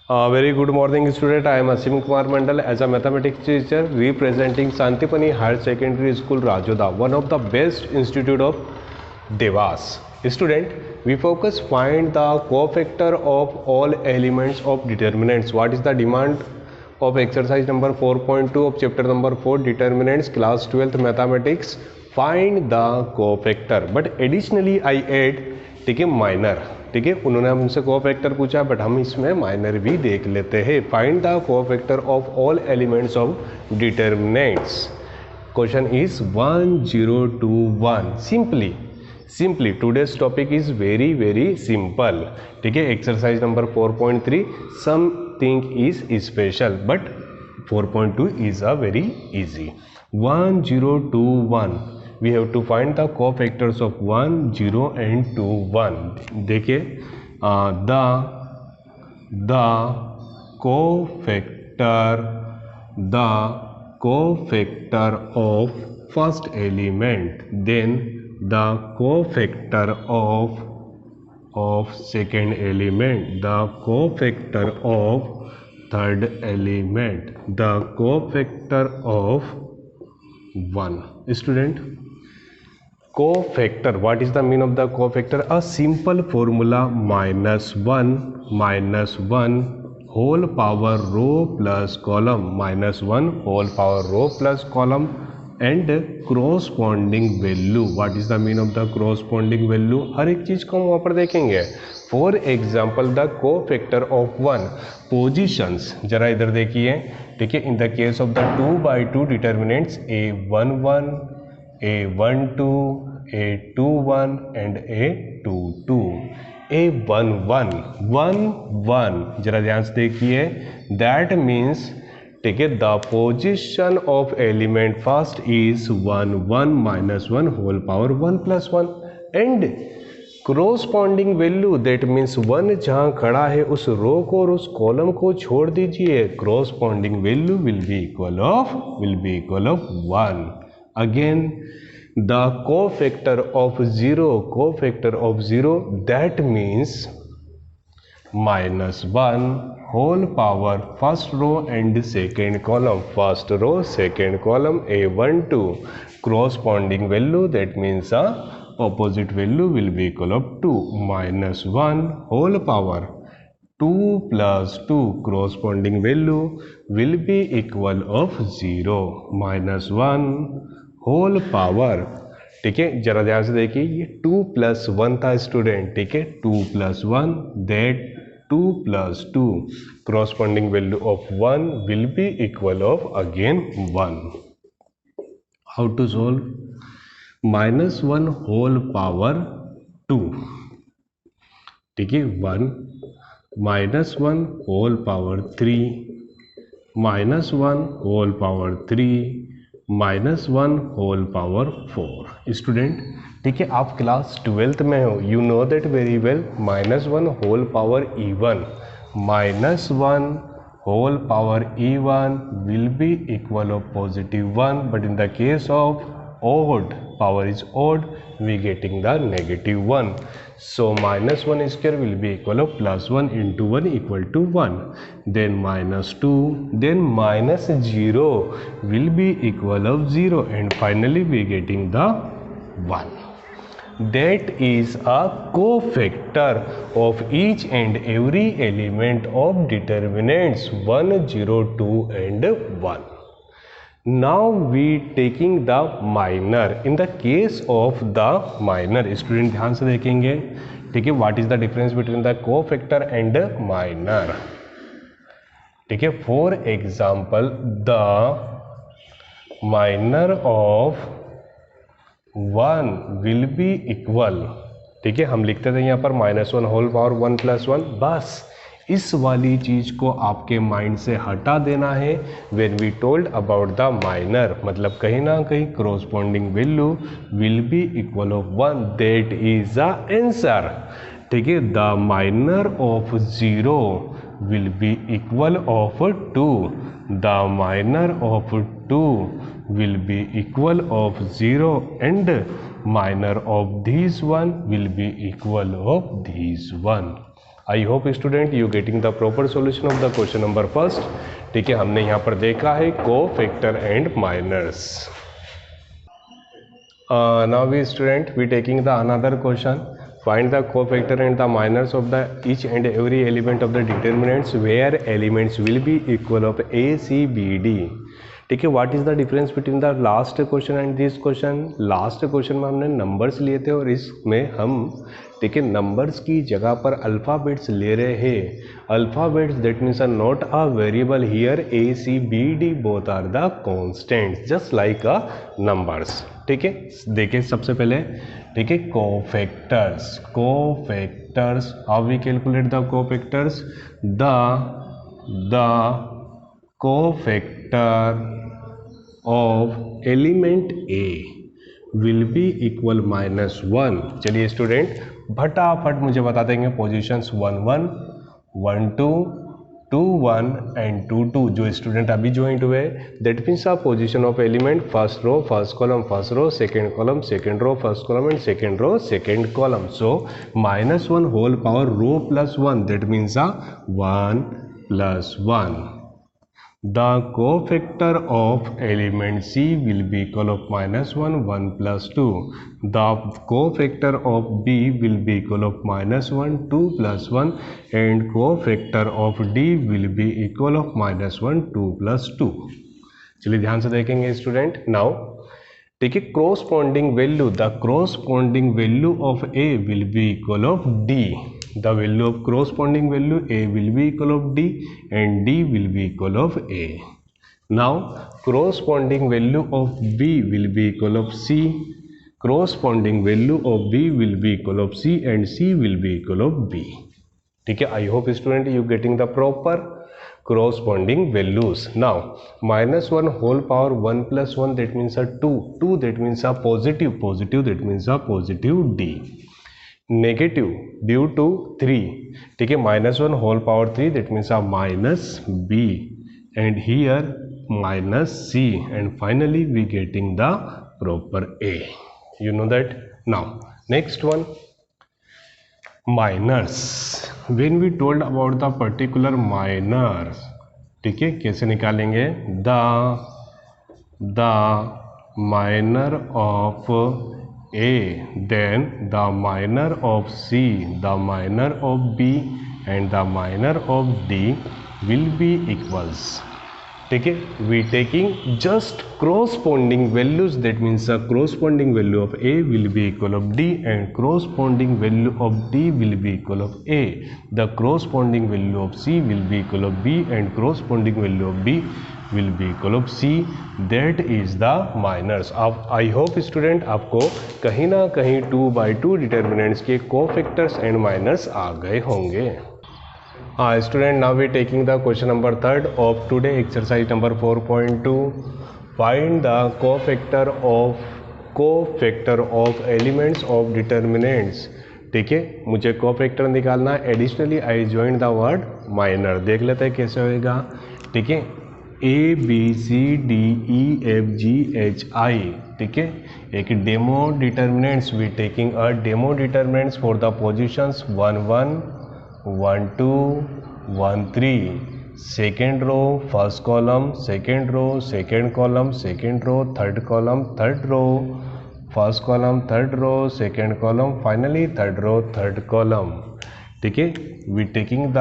Very good morning, student. I am Asim Kumar Mandal as a mathematics teacher representing Santipani Higher Secondary School, Rajoda, one of the best institute of Devas. Student, we focus find the cofactor of all elements of determinants. What is the demand of exercise number 4.2 of chapter number 4 determinants, class 12th mathematics? Find the cofactor. But additionally I add, ठीक है, minor. ठीक है, उन्होंने हमसे cofactor पूछा but हम इसमें minor भी देख लेते हैं. Find the cofactor of all elements of determinants. Question is 1021. Simply today's topic is very simple. ठीक है, exercise number 4.3 something is special but 4.2 is a very easy. 1021 we have to find the cofactors of 1, 0 and 2, 1. देखिए, the cofactor of first element, then the cofactor of second element, the cofactor of third element, the cofactor of 1. Student, cofactor, what is the meaning of the cofactor? A simple formula -1 whole power row plus column, -1 whole power row plus column and corresponding value. What is the meaning of the corresponding value? हर एक चीज को हम वहाँ पर देखेंगे. For example the cofactor of 1 positions, जरा इधर देखिए. ठीक है, in the case of the 2/2 determinants A11, A12, A21 and A22. A11 1 जरा ध्यान से देखिए. दैट मीन्स, ठीक है, the position of element first is 1 1 -1 whole power 1 + 1 and corresponding value, that means 1 जहां खड़ा है उस रो को और उस कॉलम को छोड़ दीजिए. Corresponding value will be equal of 1. Again the cofactor of 0, that means -1 whole power first row and second column, first row second column A12. Corresponding value, that means opposite value will be equal of 2. -1 whole power 2 + 2, corresponding value will be equal of 0. -1 whole power, ठीक है, जरा ध्यान से देखिए, ये 2 + 1 था student. ठीक है, 2 + 1, that 2 + 2, corresponding value of 1 will be equal of again 1. How to solve? -1 whole power 2, ठीक है, 1 -1 whole power 3, -1 whole power 3, -1 whole power 4. Student, ठीक है, आप क्लास 12th में हो, you know that very well. -1 whole power E1, -1 whole power E1 will be equal of +1, but in the case of odd, power is odd, we getting the -1. So -1 square will be equal of +1 into 1 equal to 1. Then -2, then -0 will be equal of 0, and finally we getting the 1. That is a cofactor of each and every element of determinants 1, 0, 2 and 1. Now we taking the minor. In the case of the minor, student ध्यान से देखेंगे. ठीक है, what is the difference between the cofactor and minor. ठीक है, for example the minor of 1 will be equal, ठीक है, हम लिखते थे यहाँ पर -1 होल पावर 1 + 1. बस इस वाली चीज को आपके माइंड से हटा देना है. When we told about the minor, मतलब कहीं ना कहीं corresponding value will be equal of 1, that is the answer. ठीक है, the minor of 0 will be equal of 2, the minor of 2 will be equal of 0, and minor of this one will be equal of this one. I hope student you getting the proper solution of the question number first. ठीक है, हमने यहाँ पर देखा है cofactor and minors. Now we student we taking the another question, find the cofactor and the minors of the each and every element of the determinants where elements will be equal of a c b d। ठीक है, what is the difference between the last question and this question. Last question में हमने numbers लिए थे और इसमें हम ठीक है नंबर्स की जगह पर अल्फ़ाबेट्स ले रहे हैं। Alphabets that means are not a variable here, A C B D both are the constants just like a numbers. ठीक है, देखिए सबसे पहले ठीक है cofactors. Cofactors, how we calculate the cofactors, the cofactor of element A will be equal -1। चलिए student फटाफट मुझे बता देंगे पोजीशंस 1 1 1 2 2 1 एंड 2 2 जो स्टूडेंट अभी ज्वाइंट हुए, that means a position of element first row first column first row second column second row first column and second row second column. So -1 whole power row plus 1 that means a 1 plus 1। The cofactor of element C will be equal of -1 1 plus 2. The cofactor of B will be equal of -1 2 plus 1 and cofactor of D will be equal of -1 2 plus 2। चलिए ध्यान से देखेंगे student. Now ठीक है corresponding value, the corresponding value of A will be equal of D। The value of corresponding value A will be equal of D and D will be equal of A। Now corresponding value of B will be equal of C, corresponding value of B will be equal of C and C will be equal of B। ठीक है, I hope student you getting the proper corresponding values। Now -1 whole power 1 plus 1 that means a 2 2 that means a positive positive that means a positive D। Negative due to 3, ठीक है -1 whole power 3 that means a -b and here -c and finally we getting the proper a, you know that। now next one minors, when we told about the particular minors, ठीक है कैसे निकालेंगे, the minor of A, then the minor of C, the minor of B and the minor of D will be equals। ठीक है, we taking just corresponding values that means the corresponding value of A will be equal of D and corresponding value of D will be equal of A, the corresponding value of C will be equal of B and corresponding value of D will be equal of C, that is the minors। अब I hope student आपको कहीं ना कहीं 2/2 determinants के cofactors and miners आ गए होंगे। हाँ student, now we taking the question number 3rd of today exercise number 4.2। Find the cofactor of elements of determinants. ठीक है, मुझे कोफैक्टर निकालना है। Additionally I join the word minor, देख लेते हैं कैसे होएगा। ठीक है, A B C D E F G H I, ठीक है एक demo determinants, we taking a demo determinants for the positions 1 1 1 2 1 3, second row first column second row second column second row third column third row first column third row second column finally third row third column. ठीक है, we taking the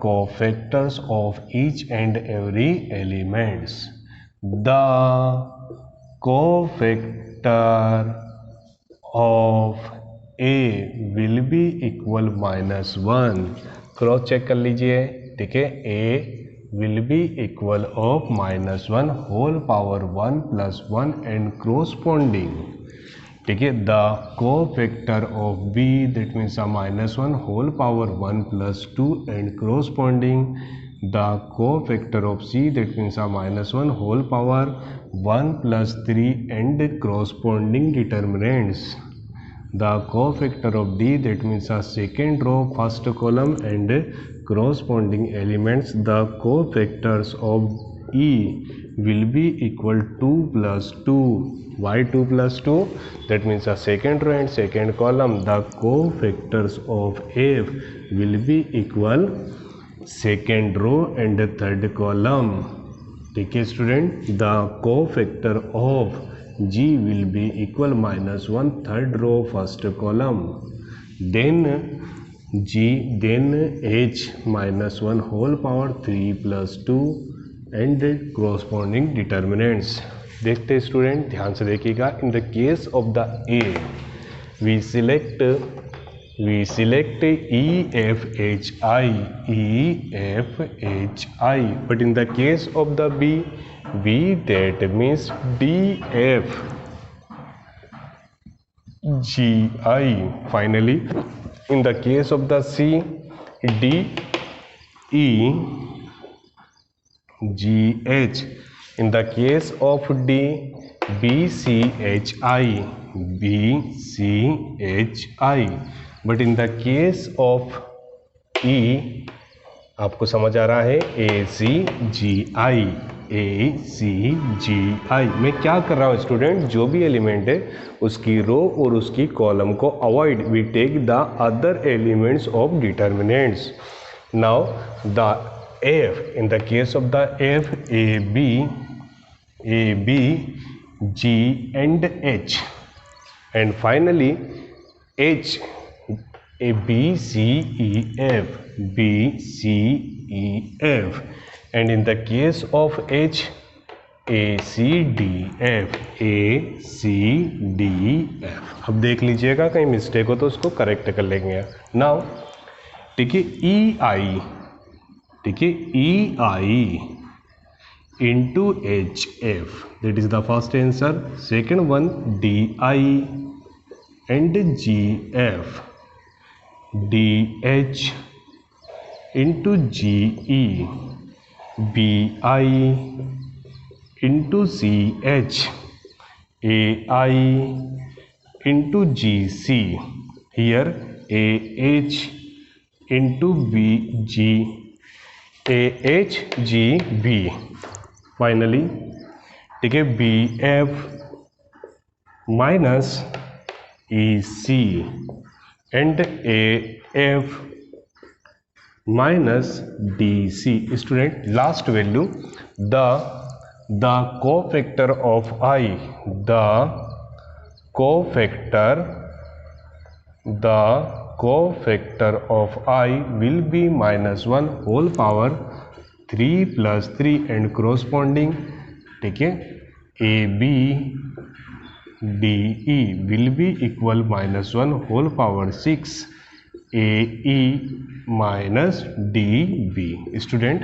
cofactors of each and every elements। the cofactor of A will be equal -1। Cross check कर लीजिए। ठीक है, A will be equal of -1 whole power 1 plus 1 and corresponding, ठीक है the cofactor of B that means -1 whole power 1 plus 2 and corresponding the cofactor of C that means -1 whole power 1 plus 3 and corresponding determinants the cofactor of D that means a second row first column and corresponding elements the cofactors of E will be equal 2 plus 2. Why 2 plus 2? That means the second row and second column, the cofactors of F will be equal second row and the third column. ठीक है student, the cofactor of G will be equal -1 third row first column. Then H -1 whole power 3 plus 2 and corresponding determinants. देखते हैं student, ध्यान से देखिएगा. इन the case of the A we select EFHI, but in the case of the B that means DFGI. Finally, in the case of the C, DEGH. In the case of D, BCHI. But in the case of E, आपको समझ आ रहा है, ACGI. मैं क्या कर रहा हूँ student, जो भी एलिमेंट है उसकी रो और उसकी कॉलम को avoid, we take the other elements of determinants. Now the F, in the case of the F, AB, G and H, and finally H, BCEF, and in the case of H, ACDF. अब देख लीजिएगा, कहीं mistake हो तो उसको correct कर लेंगे. Now ठीक है, EI into HF, that is the first answer. Second one, DI and GF, DH into GE, BI into CH, AI into GC, here AH into BG, AHGB. Finally, ठीक है, BF minus EC and AF minus DC. Student, last value, the cofactor of I, the cofactor of I will be -1 whole power 3 plus 3 and corresponding, ठीक है, ABDE will be equal -1 whole power 6 AE minus DB. Student,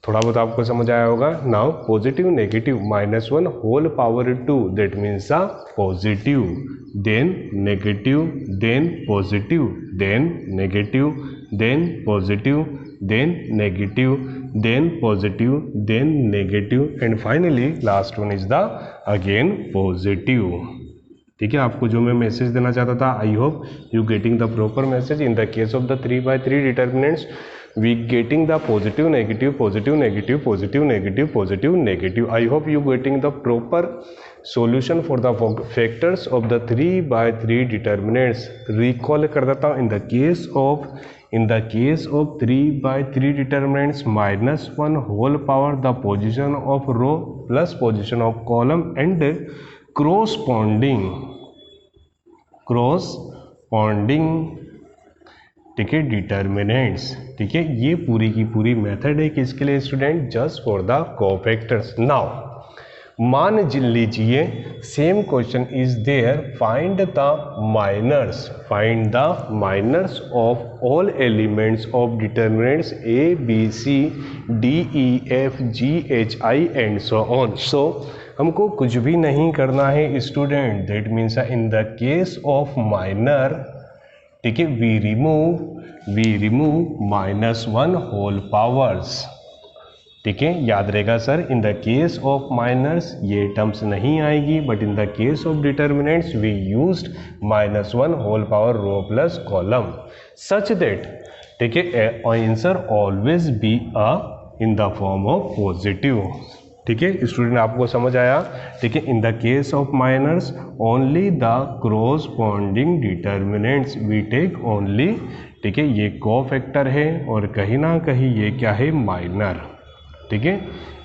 थोड़ा बहुत आपको समझ आया होगा. Now positive negative, -1 whole power 2, that means a positive, then negative, then positive, then negative, then positive, then negative, then positive, then negative, and finally last one is the again positive. ठीक है, आपको जो मैं message देना चाहता था, I hope you getting the proper message. In the case of the 3x3 determinants, we getting the positive negative positive negative positive negative positive negative. I hope you getting the proper solution for the factors of the 3x3 determinants. Recall कर देता हूँ, in the case of 3x3 determinants, -1 whole power the position of row plus position of column and corresponding ठीक है determinants. ठीक है, ये पूरी की पूरी मेथड है किसके लिए student, just for the cofactors. Now मान लीजिए same question is there, find the minors of all elements of determinants A B C D E F G H I and so on. So हमको कुछ भी नहीं करना है student, that means in the case of minor, ठीक है, we remove -1 whole powers. ठीक है, याद रहेगा sir, in the case of minors ये टर्म्स नहीं आएगी, but in the case of determinants we used -1 whole power row plus column, such that, ठीक है, answer always be a in the form of positive. ठीक है student, आपको समझ आया? ठीक है, in the case of minors only the corresponding determinants we take only. ठीक है, ये कोफैक्टर है और कहीं ना कहीं ये क्या है, माइनर। ठीक है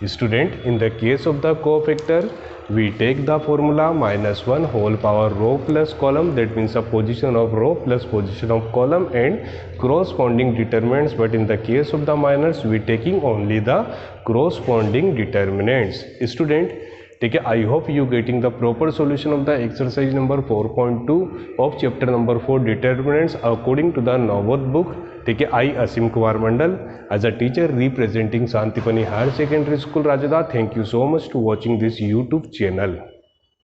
student, in the case of the cofactor we take the formula -1 whole power row plus column, that means the position of row plus position of column and corresponding determinants, but in the case of the minors we taking only the corresponding determinants। student, ठीक है, I hope you getting the proper solution of the exercise number 4.2 of chapter number 4 determinants according to the Nobodh book. ठीक है, I Asim Kumar Mandal as a teacher representing Shantipani higher secondary school Rajda. Thank you so much to watching this YouTube channel.